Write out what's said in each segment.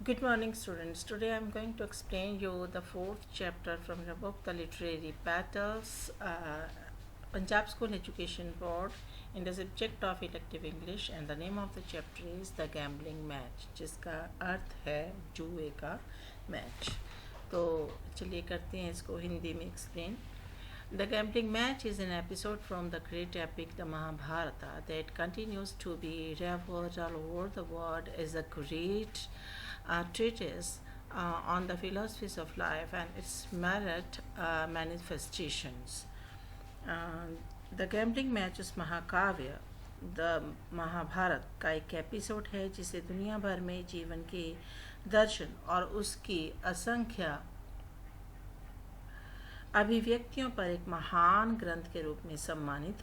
Good morning, students. Today I'm going to explain you the fourth chapter from the book The Literary Battles, Punjab School Education Board, in the subject of elective English, and the name of the chapter is The Gambling Match, जिसका अर्थ है जुए का match. तो चलिए करते हैं इसको हिंदी में explain. The Gambling Match is an episode from the great epic The Mahabharata that continues to be revered all over the world as a great treatise on the philosophies of life and its merit manifestations. The gambling match उस महाकाव्य the Mahabharat का एक episode है जिसे दुनिया भर में जीवन के दर्शन और उसकी असंख्य अभिव्यक्तियों पर एक महान ग्रंथ के रूप में सम्मानित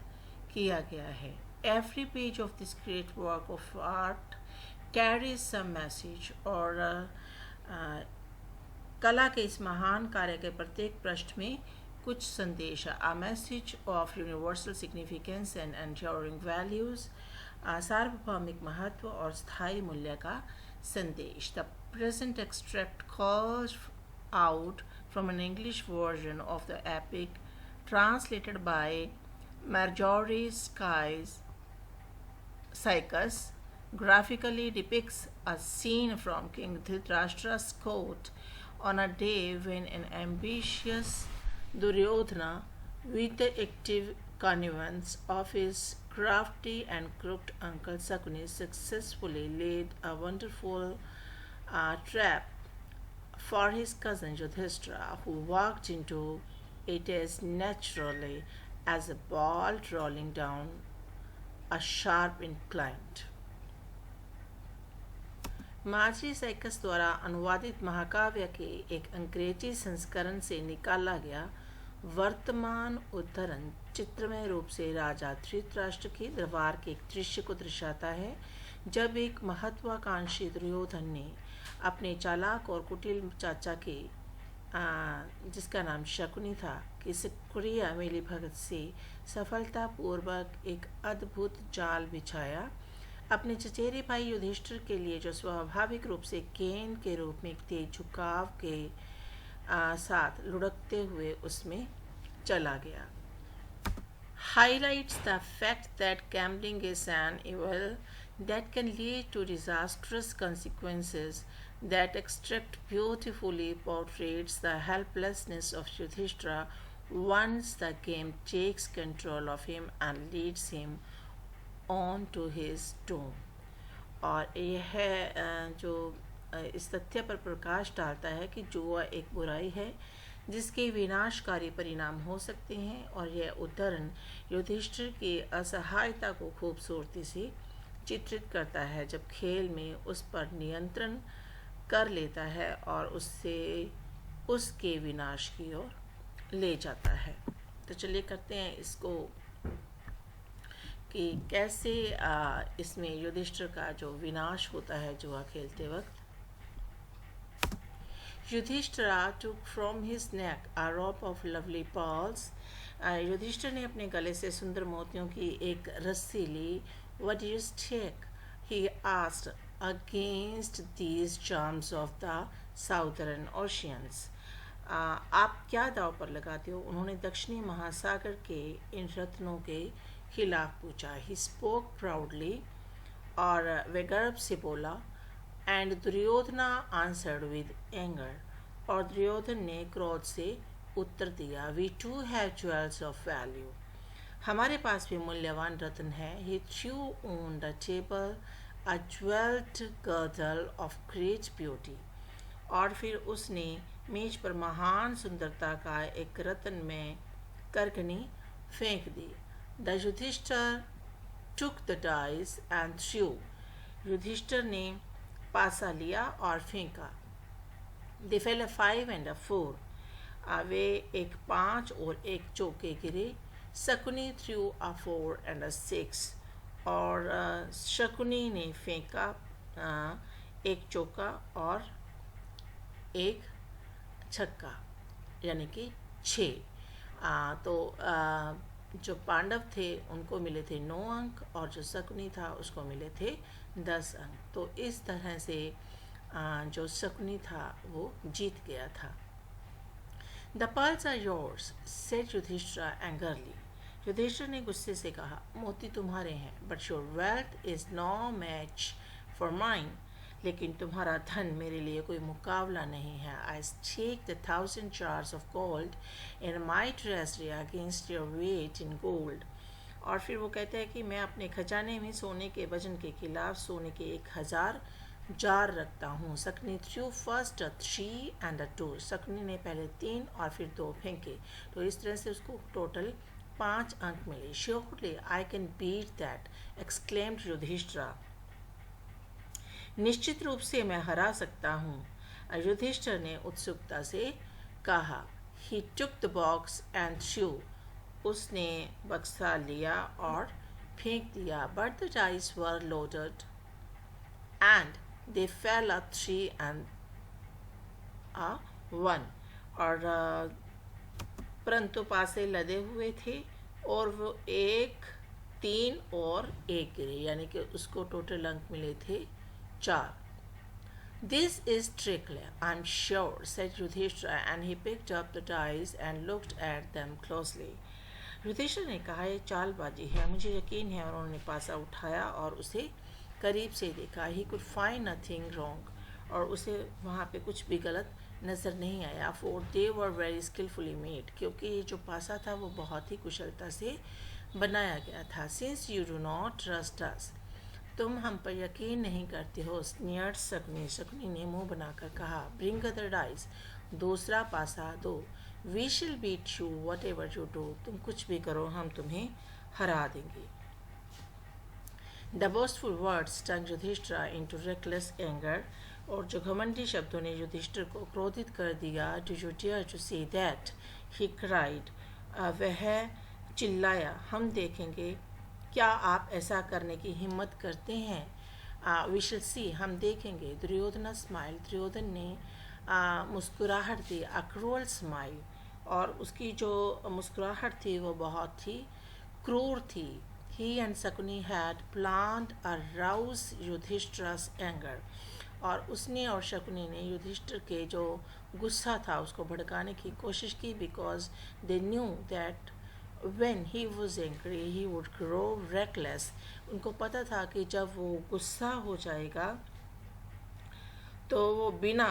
किया गया है. Every page of this great work of art carries some message और कला के इस महान कार्य के प्रत्येक पृष्ठ में कुछ संदेश. A message of universal significance and enduring values, सार्वभौमिक महत्व और स्थायी मूल्य का संदेश. The present extract calls out from an English version of the epic translated by Marjorie Sycus graphically depicts a scene from King Dhritarashtra's court on a day when an ambitious Duryodhana, with the active connivance of his crafty and crooked uncle Sakuni, successfully laid a wonderful trap for his cousin Yudhishthira, who walked into it as naturally as a ball rolling down a sharp incline. Marjorie cycas द्वारा अनुवादित महाकाव्य के एक अंग्रेजी संस्करण से निकाला गया वर्तमान उद्धरण चित्रमय रूप से राजा धृतराष्ट्र के दरबार के एक दृश्य को दर्शाता है जब एक महत्वाकांक्षी दुर्योधन ने अपने चालाक और कुटिल चाचा के जिसका नाम शकुनी था कि सक्रिय मिलीभगत से सफलतापूर्वक एक अद्भुत जाल बिछाया अपने चचेरे भाई युधिष्ठिर के लिए, जो स्वाभाविक रूप से गेंद के रूप में एक तेज झुकाव के साथ लुढ़कते हुए उसमें चला गया. Highlights the fact that gambling is an evil that can lead to disastrous consequences. That extract beautifully portrays the helplessness of Yudhishthira once the game takes control of him and leads him on to his doom. और यह जो इस तथ्य पर प्रकाश डालता है कि जुआ एक बुराई है जिसके विनाशकारी परिणाम हो सकते हैं, और यह उद्धरण युधिष्ठिर की असहायता को खूबसूरती से चित्रित करता है जब खेल में उस पर नियंत्रण कर लेता है और उससे उसके विनाश की ओर ले जाता है. तो चलिए करते हैं इसको कि कैसे इसमें युधिष्ठिर का जो विनाश होता है जुआ खेलते वक्त. Yudhishthira took from his neck a rope of lovely pearls. Yudhishthir ने अपने गले से सुंदर मोतियों की एक रस्सी ली. What do you take? He asked. Against these charms of the southern oceans. आप क्या दाव पर लगाते हो? उन्होंने दक्षिणी महासागर के इन रत्नों के खिलाफ पूछा. He spoke proudly, और वे गर्व से बोला. And Duryodhana answered with anger. और दुर्योधन ने क्रोध से उत्तर दिया. We too have jewels of value. हमारे पास भी मूल्यवान रत्न है. He threw on the table a jeweled girdle of great beauty. और फिर उसने मेज पर महान सुंदरता का एक रत्न में करघनी फेंक दी. The Yudhishthir took the dice and threw. Yudhishthir ने पासा लिया और फेंका. They fell a 5 and a 4. वे एक 5 और एक चौके गिरे. Shakuni threw a 4 and a 6. और शकुनी ने फेंका एक चौका और एक छक्का, यानी कि 6. तो जो पांडव थे उनको मिले थे 9 अंक और जो शकुनी था उसको मिले थे 10 अंक. तो इस तरह से जो शकुनी था वो जीत गया था। The pearls are yours, said Yudhishthir angrily. Yudhishthir ने गुस्से से कहा, मोती तुम्हारे हैं, but your wealth is no match for mine. लेकिन तुम्हारा धन मेरे लिए कोई मुकाबला नहीं है. I stake the 1,000 jars of gold in my treasury against your weight in gold. और फिर वो कहते हैं कि मैं अपने खजाने में सोने के वजन के खिलाफ सोने के 1,000 जार रखता हूँ. Shakuni through first 3 and 2. Shakuni ने पहले 3 और फिर 2 फेंके, तो इस तरह से उसको टोटल 5 अंक मिले. Surely I can beat that, exclaimed Yudhishthir. निश्चित रूप से मैं हरा सकता हूँ, युधिष्ठिर ने उत्सुकता से कहा. He took the box and threw. उसने बक्सा लिया और फेंक दिया. But the dice were loaded and they fell a 3 and a 1. और परंतु पासे लदे हुए थे और वो 1, 3 और 1 गिरे, यानी कि उसको टोटल अंक मिले थे 4. This is tricky, I'm sure, said Yudhishthira, and he picked up the dice and looked at them closely. Yudhishthir ने कहा, ये चालबाजी है, मुझे यकीन है. और उन्होंने पासा उठाया और उसे करीब से देखा. He could find nothing wrong. और उसे वहाँ पे कुछ भी गलत नज़र नहीं आया. For they were very skilfully made, क्योंकि ये जो पासा था वो बहुत ही कुशलता से बनाया गया था. Since you do not trust us, तुम हम पर यकीन नहीं करते हो, स्नियर्ड शकुनी. शकुनी ने मुंह बनाकर कहा. ब्रिंग अदर डाइस, दूसरा पासा दो. We shall beat you whatever you do, तुम कुछ भी करो हम तुम्हें हरा देंगे. The boastful words stung Yudhishthira into reckless anger. और जो घमंडी शब्दों ने युधिष्ठिर को क्रोधित कर दिया. Do you dare to say that? He cried. वह चिल्लाया. हम देखेंगे, क्या आप ऐसा करने की हिम्मत करते हैं? We shall see, हम देखेंगे. दुर्योधन स्माइल, दुर्योधन ने मुस्कुराहट दी. A cruel smile, और उसकी जो मुस्कुराहट थी वो बहुत ही क्रूर थी. He and Shakuni had planned to rouse Yudhishthira's anger. और उसने और शकुनी ने युधिष्ठिर के जो गुस्सा था उसको भड़काने की कोशिश की. because they knew that when he was angry he would grow reckless. उनको पता था कि जब वो गुस्सा हो जाएगा तो वो बिना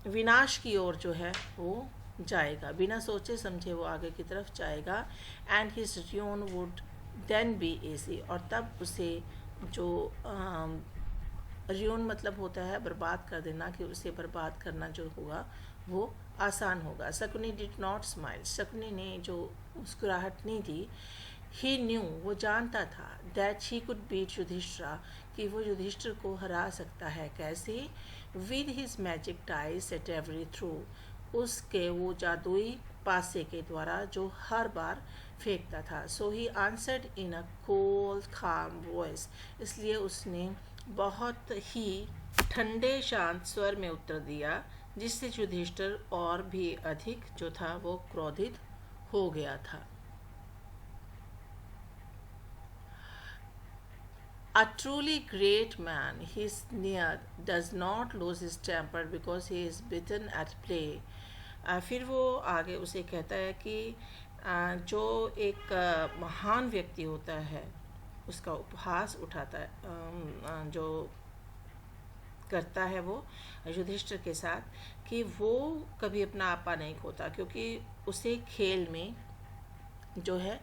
विनाश की ओर जो है वो जाएगा, बिना सोचे समझे वो आगे की तरफ जाएगा. and his ruin would then be easy. और तब उसे जो रुइन मतलब होता है बर्बाद कर देना, कि उसे बर्बाद करना जो होगा वो आसान होगा. Shakuni did not smile, Shakuni ने जो मुस्कुराहट नहीं दी. ही न्यू, वो जानता था. That he could beat Yudhishthira, कि वो युधिष्ठिर को हरा सकता है. कैसे? With his magic dice at every throw, उसके वो जादुई पासे के द्वारा जो हर बार फेंकता था. So he answered in a cold calm voice, इसलिए उसने बहुत ही ठंडे शांत स्वर में उत्तर दिया, जिससे युधिष्ठिर और भी अधिक जो था वो क्रोधित हो गया था. A truly great man, he sneered, does not lose his temper because he is beaten at play. फिर वो आगे उसे कहता है कि जो एक महान व्यक्ति होता है उसका उपहास उठाता है, जो करता है वो युधिष्ठिर के साथ, कि वो कभी अपना आपा नहीं खोता, क्योंकि उसे खेल में जो है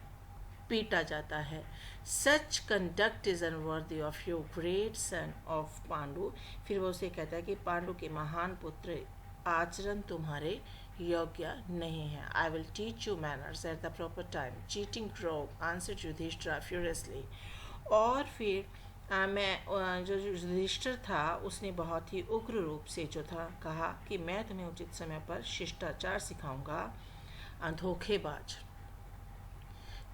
पीटा जाता है. Such conduct is unworthy of your great son of Pandu. फिर वो उसे कहता है कि पांडु के महान पुत्र, आचरण तुम्हारे योग्य नहीं है. I will teach you manners at the proper time. Cheating रोग, आंसर्ड युधिष्ठिर फ्यूरियसली. और फिर मैं जो युधिष्ठिर था उसने बहुत ही उग्र रूप से जो था कहा कि मैं तुम्हें उचित समय पर शिष्टाचार सिखाऊंगा, धोखेबाज.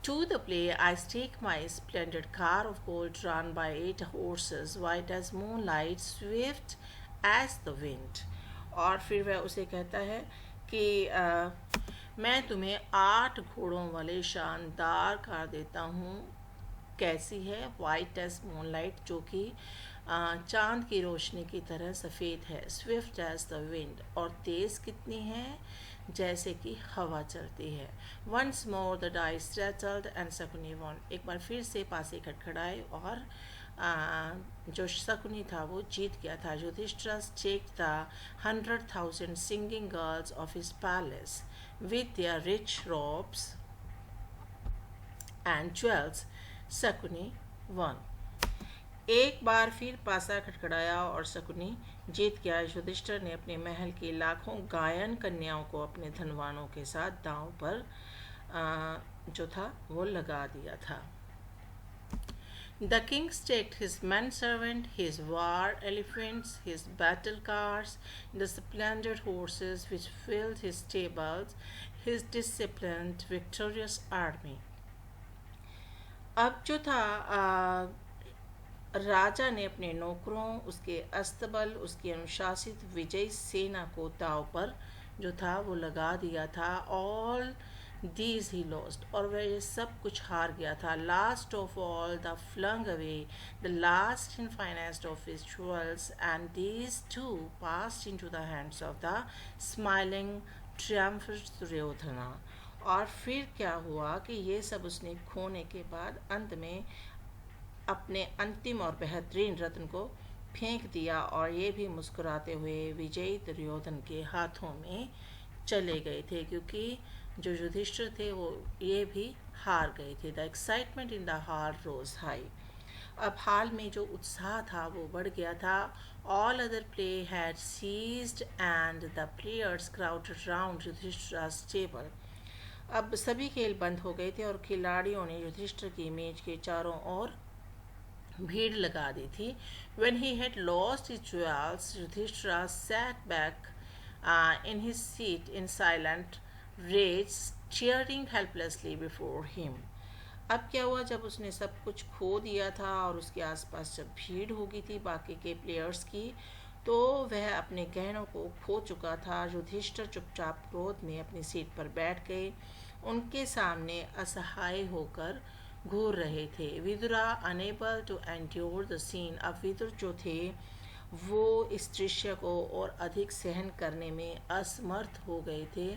To the play I stake my splendid car of gold drawn by 8 horses, white as moonlight, swift as the wind. और फिर वह उसे कहता है कि मैं तुम्हें 8 घोड़ों वाले शानदार कार देता हूँ. कैसी है? वाइट एज मूनलाइट, जो कि चांद की रोशनी की तरह सफ़ेद है, स्विफ्ट एज द विंड, और तेज़ कितनी है, जैसे कि हवा चलती है। Once more the dice settled and Shakuni won, एक बार फिर से पासे खटखड़ाए और जो शकुनी था वो जीत गया था। Yudhishthira take the 100,000 singing girls of his palace with their rich robes and jewels, Shakuni won. एक बार फिर पासा खटखड़ाया और शकुनी जीत गया। युधिष्ठिर ने अपने महल की लाखों गायन कन्याओं को अपने धनवानों के साथ दांव पर जो था वो लगा दिया था। The king staked his manservant, his war elephants, his battle cars, the splendid horses which filled his stables, his disciplined, victorious army. अब जो था राजा ने अपने नौकरों, उसके अस्तबल, उसकी अनुशासित विजयी सेना को दाव पर जो था वो लगा दिया था। ऑल दीज ही लॉस्ट, और वह ये सब कुछ हार गया था। Last of all the flung away the last and finest of his jewels and these too passed into the hands of the smiling triumphant Duryodhana. और फिर क्या हुआ कि ये सब उसने खोने के बाद अंत में अपने अंतिम और बेहतरीन रत्न को फेंक दिया, और ये भी मुस्कुराते हुए विजयी दुर्योधन के हाथों में चले गए थे, क्योंकि जो युधिष्ठिर थे वो ये भी हार गए थे। The excitement in the heart rose high, अब हाल में जो उत्साह था वो बढ़ गया था। All other play had ceased and the players crowded round Yudhishthir's table, अब सभी खेल बंद हो गए थे और खिलाड़ियों ने युधिष्ठिर की मेज के चारों ओर भीड़ लगा दी थी। When he had lost his jewels, Yudhishthira sat back in his seat in silent rage, staring helplessly before him. अब क्या हुआ, जब उसने सब कुछ खो दिया था और उसके आसपास जब भीड़ हो गई थी बाकी के प्लेयर्स की, तो वह अपने गहनों को खो चुका था। युधिष्ठिर चुपचाप क्रोध में अपनी सीट पर बैठ गए, उनके सामने असहाय होकर घूर रहे थे। Vidura unable to endure the scene, अब विदुर जो थे वो इस दृश्य को और अधिक सहन करने में असमर्थ हो गए थे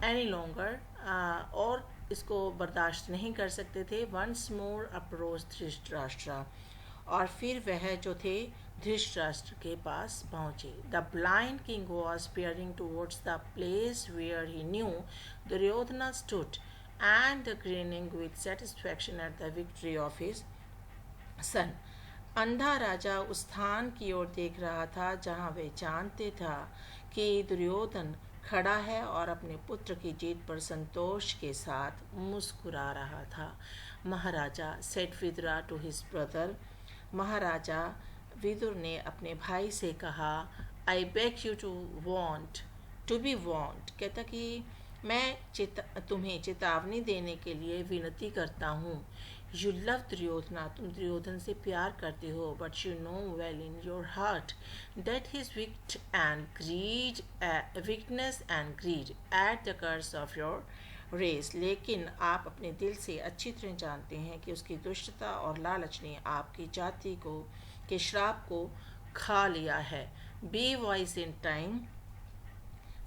एनी लॉन्गर, और इसको बर्दाश्त नहीं कर सकते थे। वंस मोर अप्रोच धृतराष्ट्र, और फिर वह जो थे धृतराष्ट्र के पास पहुँचे। The blind king was peering towards the place where he knew Duryodhana stood and grinning with satisfaction at the victory of his son. अंधा राजा उस स्थान की ओर देख रहा था जहाँ वह जानते था कि दुर्योधन खड़ा है और अपने पुत्र की जीत पर संतोष के साथ मुस्कुरा रहा था। Maharaja said Vidura to his brother, Maharaja Vidur ने अपने भाई से कहा, I beg you to be warned, कहता कि मैं तुम्हें चेतावनी देने के लिए विनती करता हूँ। यू लव दुर्योधना, तुम दुर्योधन से प्यार करते हो, but you know well in your heart that his weakness and greed at the curse of your race, लेकिन आप अपने दिल से अच्छी तरह जानते हैं कि उसकी दुष्टता और लालच ने आपकी जाति को के श्राप को खा लिया है। बी वाइज इन टाइम,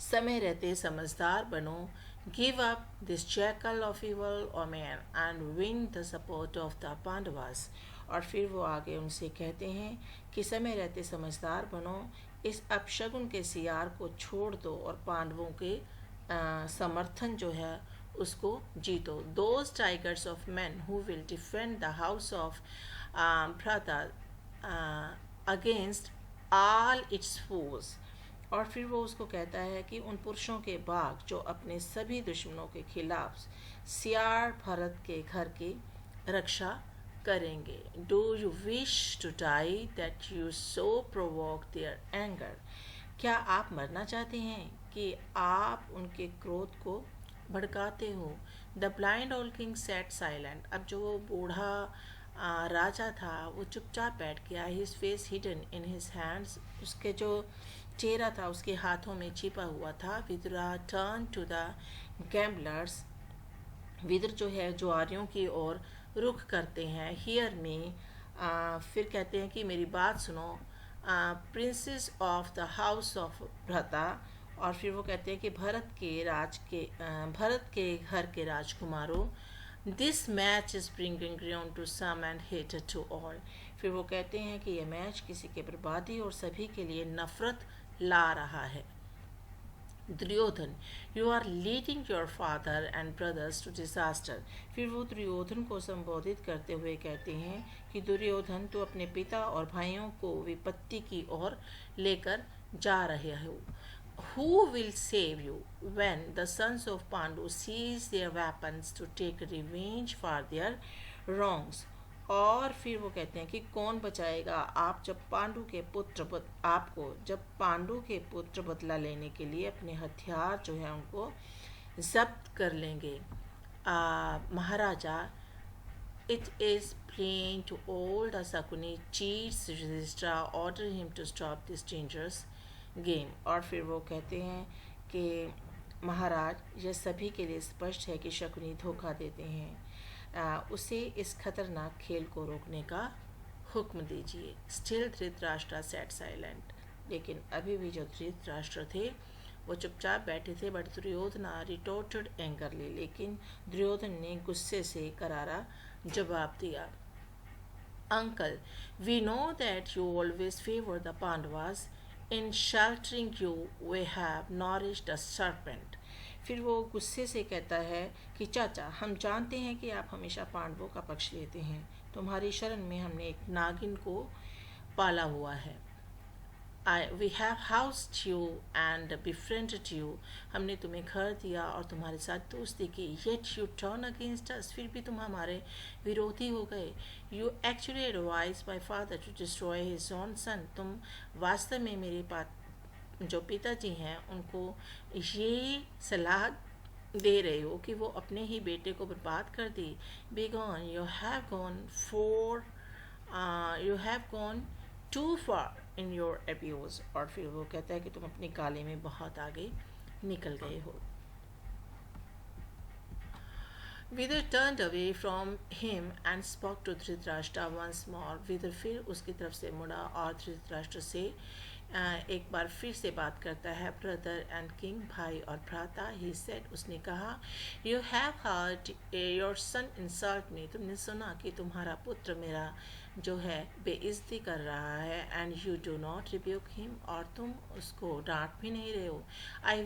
समय रहते समझदार बनो। Give up this jackal of evil omen and win the support of the Pandavas, और फिर वो आगे उनसे कहते हैं कि समय रहते समझदार बनो, इस अपशगुन के सियार को छोड़ दो और पांडवों के समर्थन जो है उसको जीतो। Those tigers of man who will defend the house of भ्राता अगेंस्ट ऑल इट्स फोर्स, और फिर वो उसको कहता है कि उन पुरुषों के बाग जो अपने सभी दुश्मनों के खिलाफ सियार भरत के घर की रक्षा करेंगे। Do you wish to die that you so provoke their anger, क्या आप मरना चाहते हैं कि आप उनके क्रोध को भड़काते हो। The blind old king sat silent, अब जो वो बूढ़ा राजा था वो चुपचाप बैठ गया। His face hidden in his hands, उसके जो चेहरा था उसके हाथों में छिपा हुआ था। Vidura turn to the gamblers, Vidur जो है जुआरियों की ओर रुख करते हैं। हियर मी फिर कहते हैं कि मेरी बात सुनो, princes of the house of Bharata. और फिर वो कहते हैं कि भरत के घर के राजकुमारों, this match is bringing ruin to some and hatred to all. फिर वो कहते हैं कि यह मैच किसी के बर्बादी और सभी के लिए नफरत ला रहा है। Duryodhana, you are leading your father and brothers to disaster. फिर वो दुर्योधन को संबोधित करते हुए कहते हैं कि दुर्योधन, तो अपने पिता और भाइयों को विपत्ति की ओर लेकर जा रहे हो। Who will save you when the sons of Pandu seize their weapons to take revenge for their wrongs? और फिर वो कहते हैं कि कौन बचाएगा आपको जब पांडु के पुत्र बदला लेने के लिए अपने हथियार जो है उनको जब्त कर लेंगे। महाराजा, it is plain to all the Sakuni cheats Yudhishthira, order him to stop this dangerous game। और फिर वो कहते हैं कि महाराज, यह सभी के लिए स्पष्ट है कि शकुनी धोखा देते हैं, उसे इस खतरनाक खेल को रोकने का हुक्म दीजिए। Still Dhritarashtra sat silent. लेकिन अभी भी जो धृतराष्ट्र थे वो चुपचाप बैठे थे। बट दुर्योधन रिटोर्टेड एंगरली, लेकिन दुर्योधन ने गुस्से से करारा जवाब दिया। Uncle, we know that you always favor the Pandavas. In sheltering you, we have nourished a serpent. फिर वो गुस्से से कहता है कि चाचा, हम जानते हैं कि आप हमेशा पांडवों का पक्ष लेते हैं। तुम्हारी शरण में हमने एक नागिन को पाला हुआ है। We have housed you and befriended you. हमने तुम्हें घर दिया और तुम्हारे साथ दोस्ती की। Yet you turn against us. फिर भी तुम हमारे विरोधी हो गए। You actually advised my father to destroy his own son. तुम वास्तव में मेरे जो पिताजी हैं उनको ये सलाह दे रहे हो कि वो अपने ही बेटे को बर्बाद कर दी। Be gone. You have gone too far in your abuse। और फिर वो कहता है कि तुम अपनी गाली में बहुत आगे निकल गए हो। Vidar turned away from him and spoke to Dhritarashtra once more। विदर फिर उसकी तरफ से मुड़ा और धृतराष्ट्र से एक बार फिर से बात करता है। ब्रदर एंड किंग, भाई और भ्राता, ही सेड, उसने कहा, you have heard your son insult me. तुमने सुना कि तुम्हारा पुत्र मेरा जो है बेइज्जती कर रहा है। And you do not rebuke him, और तुम उसको डांट भी नहीं रहे हो। I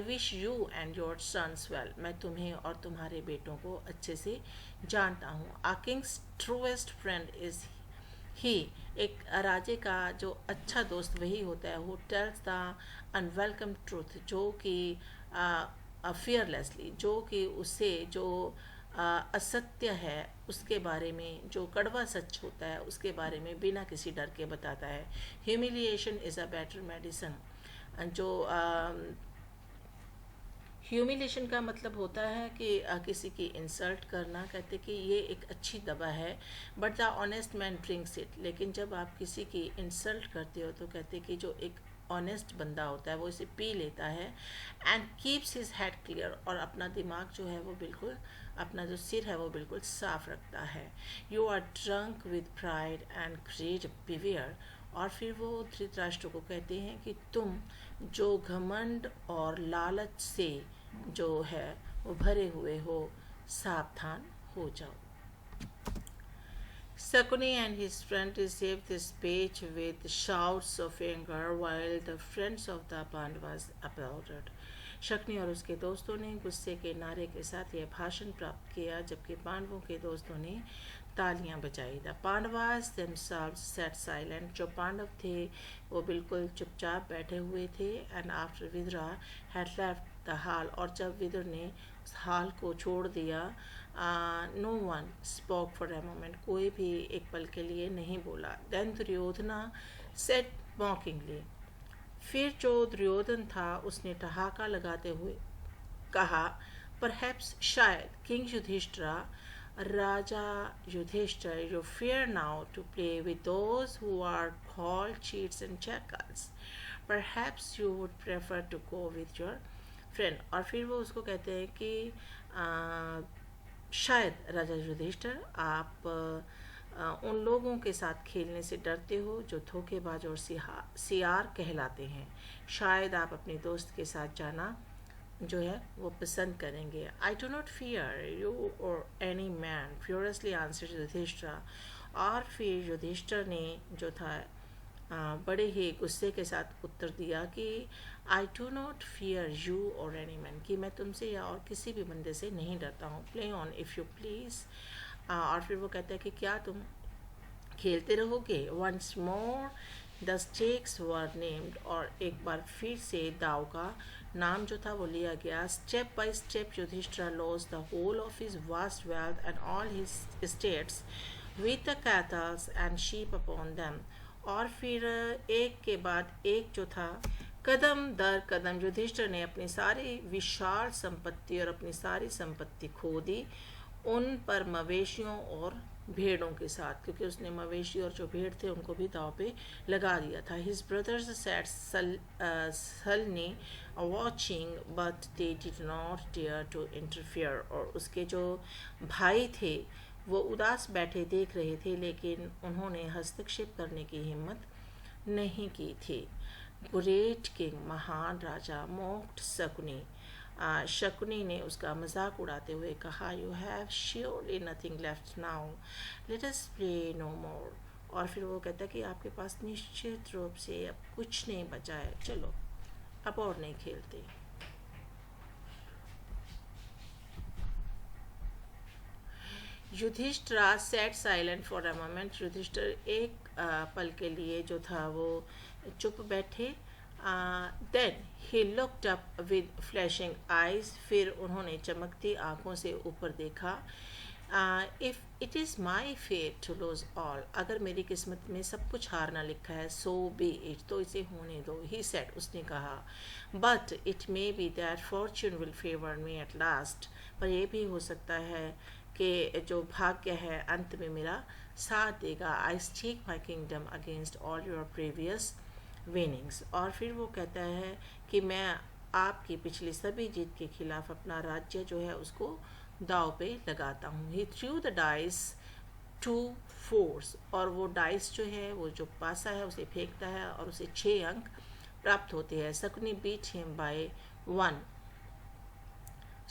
wish you and your sons well. मैं तुम्हें और तुम्हारे बेटों को अच्छे से जानता हूँ। A king's truest friend is he. एक राजे का जो अच्छा दोस्त वही होता है who tells the unwelcome truth, जो कि फियरलेसली, जो कि उसे जो असत्य है उसके बारे में, जो कड़वा सच होता है उसके बारे में बिना किसी डर के बताता है। Humiliation is a better medicine. जो ह्यूमिलेशन का मतलब होता है कि किसी की इंसल्ट करना, कहते कि ये एक अच्छी दवा है। But the honest man drinks it. लेकिन जब आप किसी की इंसल्ट करते हो तो कहते कि जो एक ऑनेस्ट बंदा होता है वो इसे पी लेता है। And keeps his head clear, और अपना दिमाग जो है वो बिल्कुल, अपना जो सिर है वो बिल्कुल साफ रखता है। You are drunk with pride and great beware. और फिर वो धृतराष्ट्र को कहते हैं कि तुम जो घमंड और लालच से जो है वो भरे हुए हो, सावधान हो जाओ। Sakuni and his friend received this speech with shouts of anger while the friends of the Pandavas applauded। Shakuni और उसके दोस्तों ने गुस्से के नारे के साथ यह भाषण प्राप्त किया, जबकि पांडवों के दोस्तों ने तालियां बजाई। The Pandavas themselves sat silent। जो पांडव थे वो बिल्कुल चुपचाप बैठे हुए थे। And after Vidura had left the hall, और जब विदुर ने उस हाल को छोड़ दिया, no one spoke for a moment। कोई भी एक पल के लिए नहीं बोला। Then Duryodhana said mockingly। फिर जो दुर्योधन था उसने ठहाका लगाते हुए कहा, परहैप्स, शायद, किंग युधिष्ठिरा, राजा Yudhishthir, you fear now to play with those who are called cheats and jackals। Perhaps you would prefer to go with your friend। और फिर वो उसको कहते हैं कि शायद राजा युधिष्ठिर, आप उन लोगों के साथ खेलने से डरते हो जो धोखेबाज और सियार कहलाते हैं। शायद आप अपने दोस्त के साथ जाना जो है वो पसंद करेंगे। I do not fear you or any man, furiously answer Yudhishthir. और फिर युधिष्ठिर ने जो था बड़े ही गुस्से के साथ उत्तर दिया कि I do not fear you or any man, कि मैं तुमसे या और किसी भी बंदे से नहीं डरता हूँ। Play on if you please. और फिर वो कहता है कि क्या तुम खेलते रहोगे। Once more the stakes were named, और एक बार फिर से दाव का नाम जो था वो लिया गया। Step by step Yudhishthira lost the whole of his vast wealth and all his states with the cattles and sheep upon them. और फिर एक के बाद एक जो था, कदम दर कदम युधिष्ठिर ने अपनी सारी विशाल संपत्ति और अपनी सारी संपत्ति खो दी, उन पर मवेशियों और भेड़ों के साथ, क्योंकि उसने मवेशी और जो भेड़ थे उनको भी दाव पे लगा दिया था। His brothers sat sullenly watching but they did not dare to interfere, और उसके जो भाई थे वो उदास बैठे देख रहे थे, लेकिन उन्होंने हस्तक्षेप करने की हिम्मत नहीं की थी। ग्रेट किंग, महान राजा, मोक्ड शकुनी, शकुनी ने उसका मजाक उड़ाते हुए कहा, you have surely nothing left now, let us play no more. और फिर वो कहता है कि आपके पास निश्चित रूप से अब कुछ नहीं बचा है, चलो अब और नहीं खेलते। Yudhishthira sat silent for a moment, Yudhishthira एक पल के लिए जो था वो चुप बैठे। Then he looked up with flashing eyes, फिर उन्होंने चमकती आंखों से ऊपर देखा। If it is my fate to lose all, अगर मेरी किस्मत में सब कुछ हारना लिखा है, सो बी इट, तो इसे होने दो। ही सेड, उसने कहा, but it may be that Fortune will favour me at last, पर यह भी हो सकता है कि जो भाग्य है अंत में मेरा साथ देगा। I stake my kingdom against all your previous winnings, और फिर वो कहता है कि मैं आपकी पिछली सभी जीत के खिलाफ अपना राज्य जो है उसको दाव पे लगाता हूँ। He threw the dice to force, और वो डाइस जो है वो जो पासा है उसे फेंकता है और उसे 6 अंक प्राप्त होते हैं। Shakuni beat him by 1,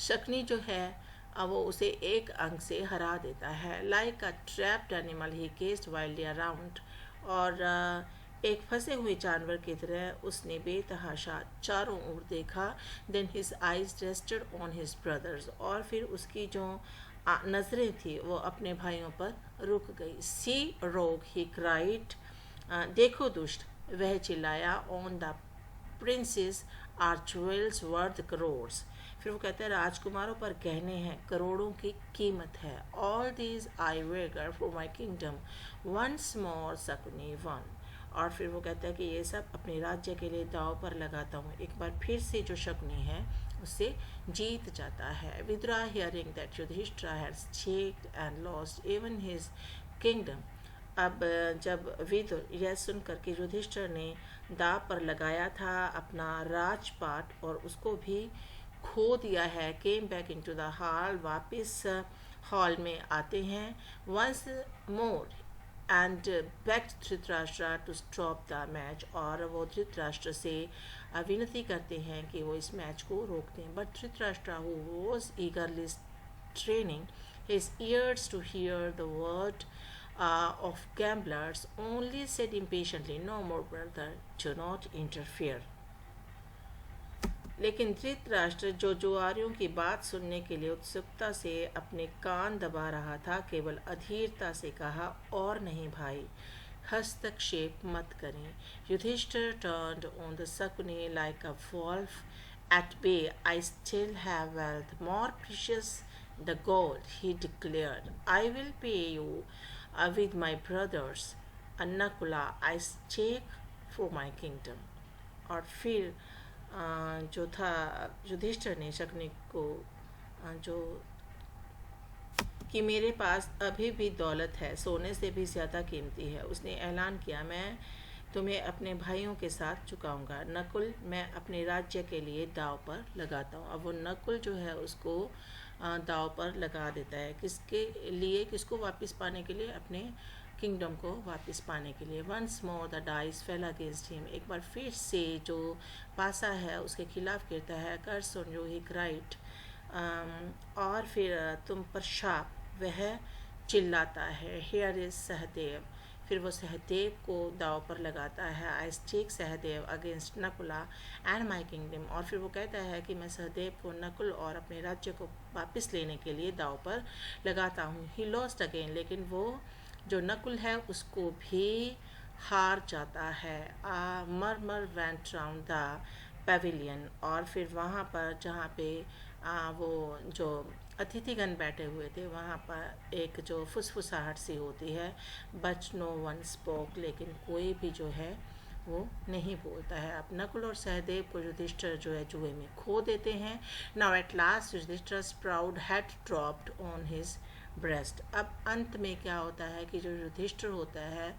Shakuni जो है वो उसे 1 अंक से हरा देता है। लाइक अ ट्रैप्ड एनिमल ही केस्ड वाइल्डली अराउंड, और एक फंसे हुए जानवर की तरह उसने बेतहाशा चारों ओर देखा। Then his eyes rested on his brothers, और फिर उसकी जो नज़रें थी वो अपने भाइयों पर रुक गई। सी रोग ही क्राइड, देखो दुष्ट, वह चिल्लाया, on the princes are jewels worth crores, फिर वो कहते हैं राजकुमारों पर गहने हैं, करोड़ों की कीमत है। All these I wager for my kingdom once more Shakuni won, और फिर वो कहता है कि ये सब अपने राज्य के लिए दाव पर लगाता हूँ, एक बार फिर से जो शकुनी है उससे जीत जाता है। Vidura hearing that Yudhishthira had checked and lost even his kingdom, अब जब विदुर यह सुनकर कि युधिष्ठिर ने दाव पर लगाया था अपना राजपाट और उसको भी खो दिया है, came back into the hall, वापिस हॉल में आते हैं। Once more and begged Dhritarashtra to stop the match, और वो धृतराष्ट्र से विनती करते हैं कि वो इस मैच को रोक दें। But Dhritarashtra who was ईगरली straining his ears to hear the word of gamblers only said impatiently, no more brother, do not interfere। लेकिन धृतराष्ट्र जो जुआरियों की बात सुनने के लिए उत्सुकता से अपने कान दबा रहा था, केवल अधीरता से कहा, और नहीं भाई, हस्तक्षेप मत करें। Yudhishthir turned on the Sakuni like a wolf at bay. I still have wealth more precious the gold, he declared. I will pay you with my brothers Annakula I stake for my kingdom। और फिर जो था युधिष्ठिर ने शकुनी को जो कि मेरे पास अभी भी दौलत है, सोने से भी ज़्यादा कीमती है, उसने ऐलान किया, मैं तुम्हें अपने भाइयों के साथ चुकाऊंगा। नकुल मैं अपने राज्य के लिए दाव पर लगाता हूँ। अब वो नकुल जो है उसको दाव पर लगा देता है। किसके लिए? किसको वापस पाने के लिए? अपने किंगडम को वापस पाने के लिए। Once more the dice fell against him, एक बार फिर से जो पासा है उसके खिलाफ गिरता है। कर्स ऑन यू ही क्राइड, और फिर तुम पर शाप, वह चिल्लाता है। हियर इज सहदेव, फिर वो सहदेव को दाव पर लगाता है। I stake Sahadeva against Nakula and my kingdom, और फिर वो कहता है कि मैं सहदेव को, नकुल और अपने राज्य को वापस लेने के लिए दाव पर लगाता हूँ। ही लॉस्ट अगेन, लेकिन वो जो नकुल है उसको भी हार जाता है। मरमर वेंट राउंड द पेविलियन, और फिर वहाँ पर जहाँ पे वो जो अतिथिगण बैठे हुए थे वहाँ पर एक जो फुसफुसाहट सी होती है। बट नो वन स्पोक, लेकिन कोई भी जो है वो नहीं बोलता है। अब नकुल और सहदेव को युधिष्ठिर जो है जुए में खो देते हैं। Now at last Yudhishthira's proud head dropped on his breast. अब अंत में क्या होता है कि जो युधिष्ठिर होता है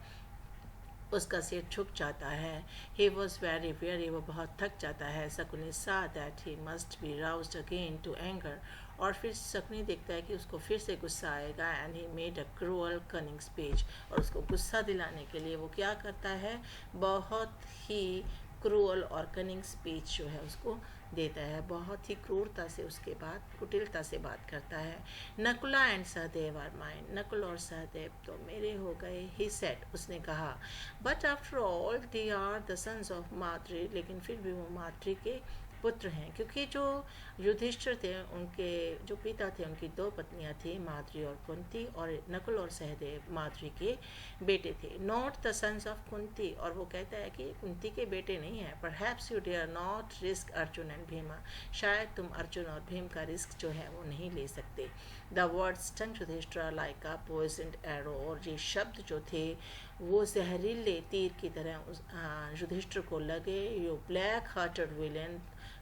उसका सिर झुक जाता है। ही वॉज वेरी वेरी, वो बहुत थक जाता है। Shakuni saw that he must be roused again to anger, और फिर शकुनी देखता है कि उसको फिर से गुस्सा आएगा। And he made a cruel cunning speech, और उसको गुस्सा दिलाने के लिए वो क्या करता है? बहुत ही क्रूअल और कनिंग स्पीच जो है उसको देता है। बहुत ही क्रूरता से उसके बाद कुटिलता से बात करता है। Nakula and Sahadev are mine, Nakul और सहदेव तो मेरे हो गए। ही सेड, उसने कहा। But after all they are the sons of Madri, लेकिन फिर भी वो माद्री के पुत्र हैं, क्योंकि जो युधिष्ठिर थे उनके जो पिता थे उनकी दो पत्नियां थी, माद्री और कुंती, और नकुल और सहदेव माद्री के बेटे थे। Not the sons of Kunti, और वो कहता है कि कुंती के बेटे नहीं है। Perhaps you dare not risk Arjun and Bhima, शायद तुम अर्जुन और भीम का रिस्क जो है वो नहीं ले सकते। The word stung Yudhishthira like a poisoned arrow, और ये शब्द जो थे वो जहरीले तीर की तरह युधिष्ठिर को लगे। यू ब्लैक हार्टेड विलेन,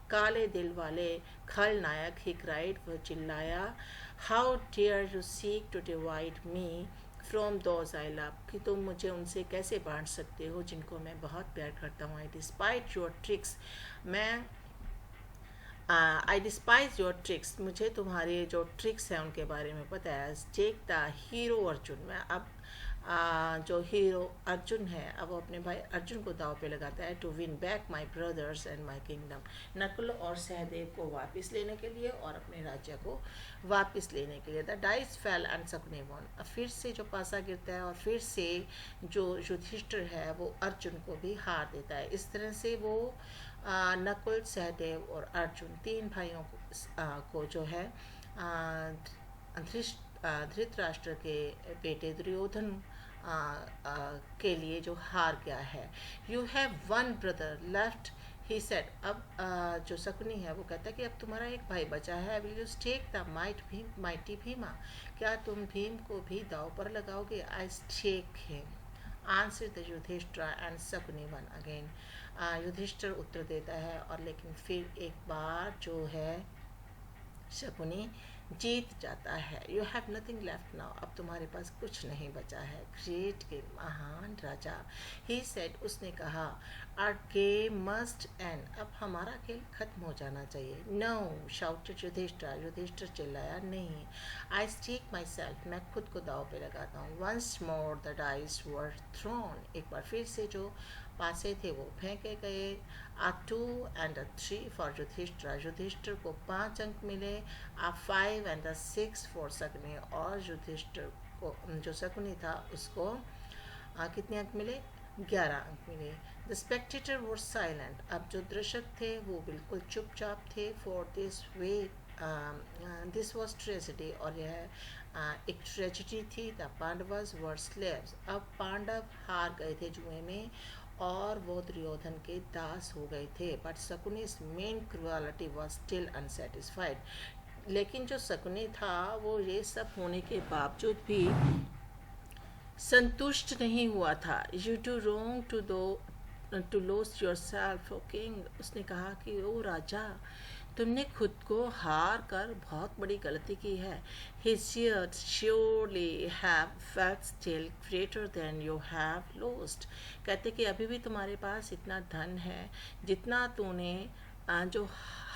काले दिल वाले खलनायक, ही क्राइड, वह चिल्लाया। How dare you seek to divide me from those I love, कि तुम मुझे उनसे कैसे बांट सकते हो जिनको मैं बहुत प्यार करता हूँ। I despite your tricks, I despise your tricks, मुझे तुम्हारे जो ट्रिक्स हैं उनके बारे में पता है। टेक द हीरो अर्जुन, मैं अब जो हीरो अर्जुन है अब वो अपने भाई अर्जुन को दाव पे लगाता है। To win back my brothers and my kingdom, Nakul और सहदेव को वापस लेने के लिए और अपने राज्य को वापस लेने के लिए। The dice fell and Shakuni won, फिर से जो पासा गिरता है और फिर से जो युधिष्ठिर है वो अर्जुन को भी हार देता है। इस तरह से वो नकुल, सहदेव और अर्जुन तीन भाइयों को जो है धृतराष्ट्र के बेटे दुर्योधन के लिए जो हार गया है। You have one brother left, he said, अब जो शकुनी है वो कहता है कि अब तुम्हारा एक भाई बचा है। Will you take the mighty Bhima, क्या तुम भीम को भी दाव पर लगाओगे? I take him answer the Yudhishthira and Shakuni won again, Yudhishthira उत्तर देता है, और लेकिन फिर एक बार जो है शकुनी जीत जाता है। You have nothing left now, अब तुम्हारे पास कुछ नहीं बचा है। ग्रेट के महान राजा, ही सेड, उसने कहा, आर गेम मस्ट एंड, अब हमारा खेल खत्म हो जाना चाहिए। नो शाउटेड युधिष्ठिर, युधिष्ठिर चिल्लाया, नहीं। आई स्टेक माई सेल्फ, मैं खुद को दाव पे लगाता हूँ। Once more the dice were thrown, एक बार फिर से जो पासे थे वो फेंके गए। A 2 and a 3 for Yudhishthira, Yudhishthira को 5 अंक मिले। A 5 and a 6 for Shakuni, और युधिष्ठिर को जो शकुनी था उसको कितने अंक मिले? 11 अंक मिले। द स्पेक्टेटर वर साइलेंट, अब जो दर्शक थे वो बिल्कुल चुपचाप थे। For this way this was tragedy, और यह एक ट्रेजिडी थी। द पांडवस वर स्लेव्स, अब पांडव हार गए थे जुए में और वो दुर्योधन के दास हो गए थे। But Shakuni's mean cruelty was still unsatisfied, लेकिन जो शकुनी था वो ये सब होने के बावजूद भी संतुष्ट नहीं हुआ था। You do wrong to lose yourself O king, उसने कहा कि ओ राजा, तुमने खुद को हार कर बहुत बड़ी गलती की है। His years surely have felt still greater than you have lost, कहते कि अभी भी तुम्हारे पास इतना धन है जितना तूने जो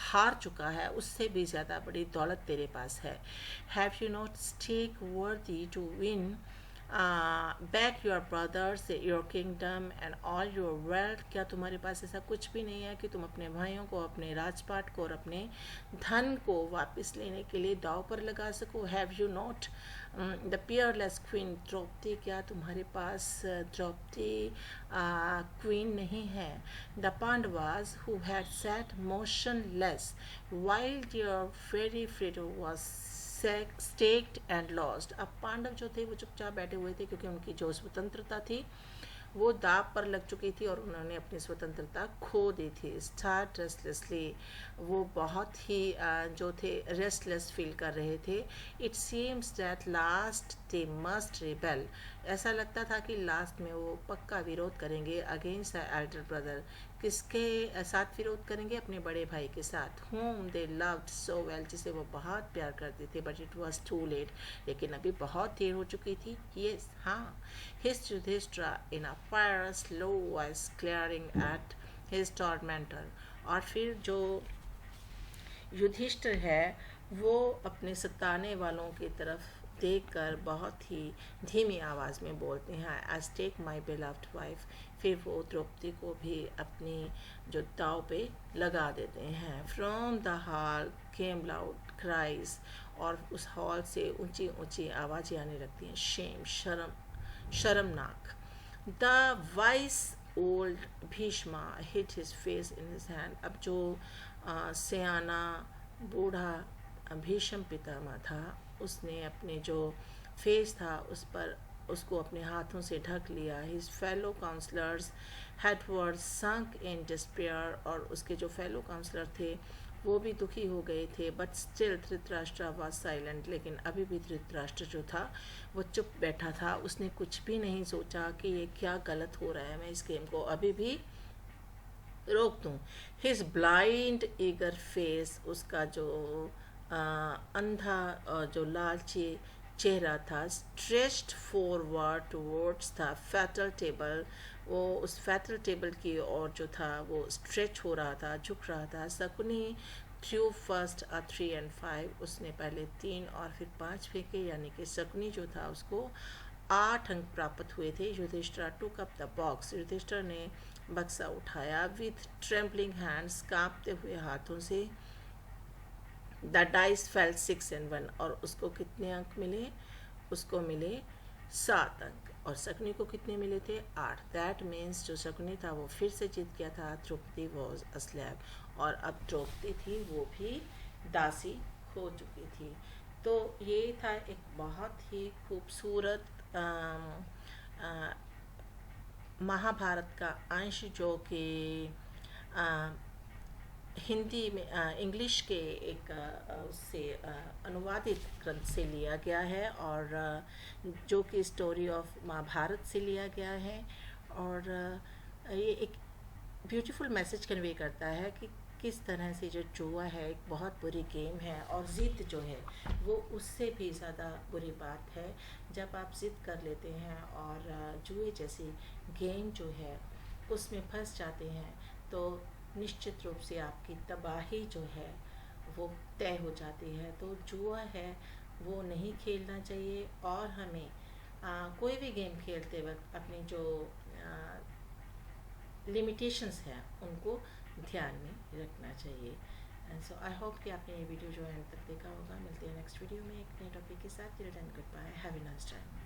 हार चुका है उससे भी ज़्यादा बड़ी दौलत तेरे पास है. Have you not stake worthy to win back your brothers your kingdom and all your wealth. क्या तुम्हारे पास ऐसा कुछ भी नहीं है कि तुम अपने भाइयों को, अपने राजपाट को और अपने धन को वापस लेने के लिए दाव पर लगा सको. Have you not the peerless queen Draupadi. क्या तुम्हारे पास द्रौपदी क्वीन नहीं है. The Pandavas who had sat motionless while their very freedom was staked and lost. अब पांडव जो थे वो चुपचाप बैठे हुए थे क्योंकि उनकी जो स्वतंत्रता थी वो दाव पर लग चुकी थी और उन्होंने अपनी स्वतंत्रता खो दी थी. स्टार्ट रेस्टलेसली, वो बहुत ही जो थे रेस्टलेस फील कर रहे थे. It seems that last they must rebel. ऐसा लगता था कि लास्ट में वो पक्का विरोध करेंगे अगेंस्ट द एल्डर ब्रदर. किसके साथ विरोध करेंगे? अपने बड़े भाई के साथ. Whom they loved so well, जिसे वो बहुत प्यार करते थे. But it was too late, लेकिन अभी बहुत देर हो चुकी थी. यस, हाँ. His Yudhishthira in a fierce low voice glaring at his tormentor. और फिर जो युधिष्ठिर है वो अपने सताने वालों की तरफ देखकर बहुत ही धीमी आवाज़ में बोलते हैं, I take my beloved wife. फिर वो द्रौपदी को भी अपनी जो दाव पे लगा देते हैं. From the hall came loud cries. और उस हॉल से ऊंची ऊंची आवाज़ें आने लगती हैं. शेम, शर्मनाक. The vice old Bheeshma hit his face in his hand. अब जो सयाना बूढ़ा भीष्म पितामह था उसने अपने जो फेस था उस पर उसको अपने हाथों से ढक लिया. His fellow counsellors had were sunk in despair. और उसके जो फेलो काउंसलर थे वो भी दुखी हो गए थे. But still Dhritarashtra was silent. लेकिन अभी भी धृतराष्ट्र जो था वो चुप बैठा था. उसने कुछ भी नहीं सोचा कि ये क्या गलत हो रहा है, मैं इस गेम को अभी भी रोक दूँ. हिज ब्लाइंड ईगर फेस, उसका जो अंधा और जो लालची चेहरा था, stretched forward towards the fatal table. वो उस फैटल टेबल की ओर जो था वो स्ट्रेच हो रहा था, झुक रहा था. Shakuni through first 3 and 5. उसने पहले 3 और फिर 5 फेंके, यानी कि शकुनी जो था उसको 8 अंक प्राप्त हुए थे. Yudhishthira took up the box. Yudhishthira ने बक्सा उठाया. विथ ट्रेम्बलिंग हैंड्स, कांपते हुए हाथों से. The dice fail 6 and 1. और उसको कितने अंक मिले? उसको मिले 7 अंक. और शकुनी को कितने मिले थे? 8. दैट मीन्स जो शकुनी था वो फिर से जीत गया था. Draupadi was a slave. और अब द्रौपदी थी वो भी दासी हो चुकी थी. तो ये था एक बहुत ही खूबसूरत महाभारत का अंश जो कि हिंदी में इंग्लिश के एक उससे अनुवादित ग्रंथ से लिया गया है. और जो कि स्टोरी ऑफ महाभारत से लिया गया है. और ये एक ब्यूटीफुल मैसेज कन्वे करता है कि किस तरह से जो जुआ है एक बहुत बुरी गेम है और ज़िद जो है वो उससे भी ज़्यादा बुरी बात है. जब आप ज़िद कर लेते हैं और जुए जैसी गेम जो है उसमें फंस जाते हैं तो निश्चित रूप से आपकी तबाही जो है वो तय हो जाती है. तो जुआ है वो नहीं खेलना चाहिए. और हमें कोई भी गेम खेलते वक्त अपनी जो लिमिटेशंस हैं उनको ध्यान में रखना चाहिए. एंड सो आई होप कि आपने ये वीडियो जो एंड तक देखा होगा. मिलते हैं नेक्स्ट वीडियो में एक नए टॉपिक के साथ. Till then good bye. Have a nice time.